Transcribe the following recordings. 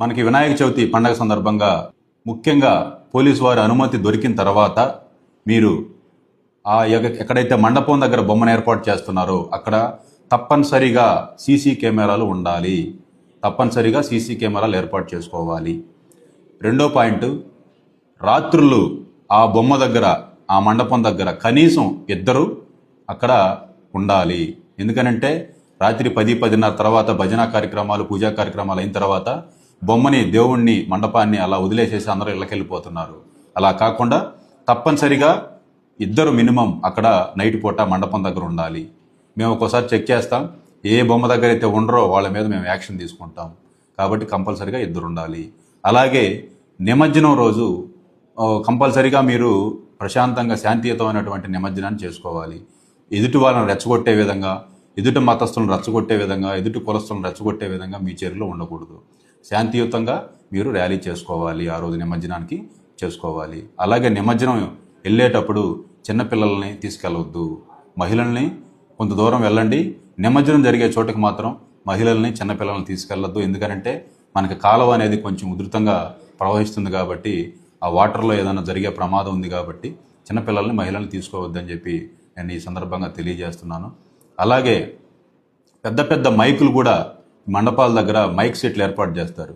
మనకి వినాయక చవితి పండగ సందర్భంగా ముఖ్యంగా పోలీసు వారి అనుమతి దొరికిన తర్వాత మీరు ఎక్కడైతే మండపం దగ్గర బొమ్మను ఏర్పాటు చేస్తున్నారో అక్కడ తప్పనిసరిగా సీసీ కెమెరాలు ఉండాలి. తప్పనిసరిగా సీసీ కెమెరాలు ఏర్పాటు చేసుకోవాలి. రెండో పాయింట్, రాత్రులు ఆ బొమ్మ దగ్గర ఆ మండపం దగ్గర కనీసం ఇద్దరు అక్కడ ఉండాలి. ఎందుకనంటే రాత్రి 10-10:30 తర్వాత భజన కార్యక్రమాలు, పూజా కార్యక్రమాలు అయిన తర్వాత బొమ్మని, దేవుణ్ణి, మండపాన్ని అలా వదిలేసేసి అందరూ ఇళ్ళకెళ్ళిపోతున్నారు. అలా కాకుండా తప్పనిసరిగా ఇద్దరు మినిమం అక్కడ నైట్ పూట మండపం దగ్గర ఉండాలి. మేము ఒక్కోసారి చెక్ చేస్తాం, ఏ బొమ్మ దగ్గర అయితే ఉండరో వాళ్ళ మీద మేము యాక్షన్ తీసుకుంటాం. కాబట్టి కంపల్సరిగా ఇద్దరు ఉండాలి. అలాగే నిమజ్జనం రోజు కంపల్సరిగా మీరు ప్రశాంతంగా శాంతియుతమైనటువంటి నిమజ్జనాన్ని చేసుకోవాలి. ఎదుటి వాళ్ళని రెచ్చగొట్టే విధంగా, ఎదుటి మతస్థులను రెచ్చగొట్టే విధంగా, ఎదుటి కులస్తులను రెచ్చగొట్టే విధంగా మీ చర్యలు ఉండకూడదు. శాంతియుతంగా మీరు ర్యాలీ చేసుకోవాలి. ఆ రోజు నిమజ్జనానికి చేసుకోవాలి. అలాగే నిమజ్జనం వెళ్ళేటప్పుడు చిన్నపిల్లల్ని తీసుకెళ్ళవద్దు. మహిళల్ని కొంత దూరం వెళ్ళండి. నిమజ్జనం జరిగే చోటుకు మాత్రం మహిళల్ని, చిన్నపిల్లల్ని తీసుకెళ్ళొద్దు. ఎందుకంటే మనకి కాలువ అనేది కొంచెం ఉధృతంగా ప్రవహిస్తుంది కాబట్టి ఆ వాటర్లో ఏదైనా జరిగే ప్రమాదం ఉంది కాబట్టి చిన్నపిల్లల్ని, మహిళల్ని తీసుకోవద్దని చెప్పి నేను ఈ సందర్భంగా తెలియజేస్తున్నాను. అలాగే పెద్ద పెద్ద మైకులు కూడా మండపాల దగ్గర మైక్ సెట్లు ఏర్పాటు చేస్తారు.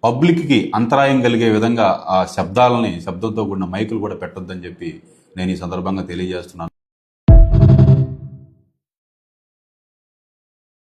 పబ్లిక్కి అంతరాయం కలిగే విధంగా ఆ శబ్దంతో కూడిన మైకులు కూడా పెట్టొద్దని చెప్పి నేను ఈ సందర్భంగా తెలియజేస్తున్నాను.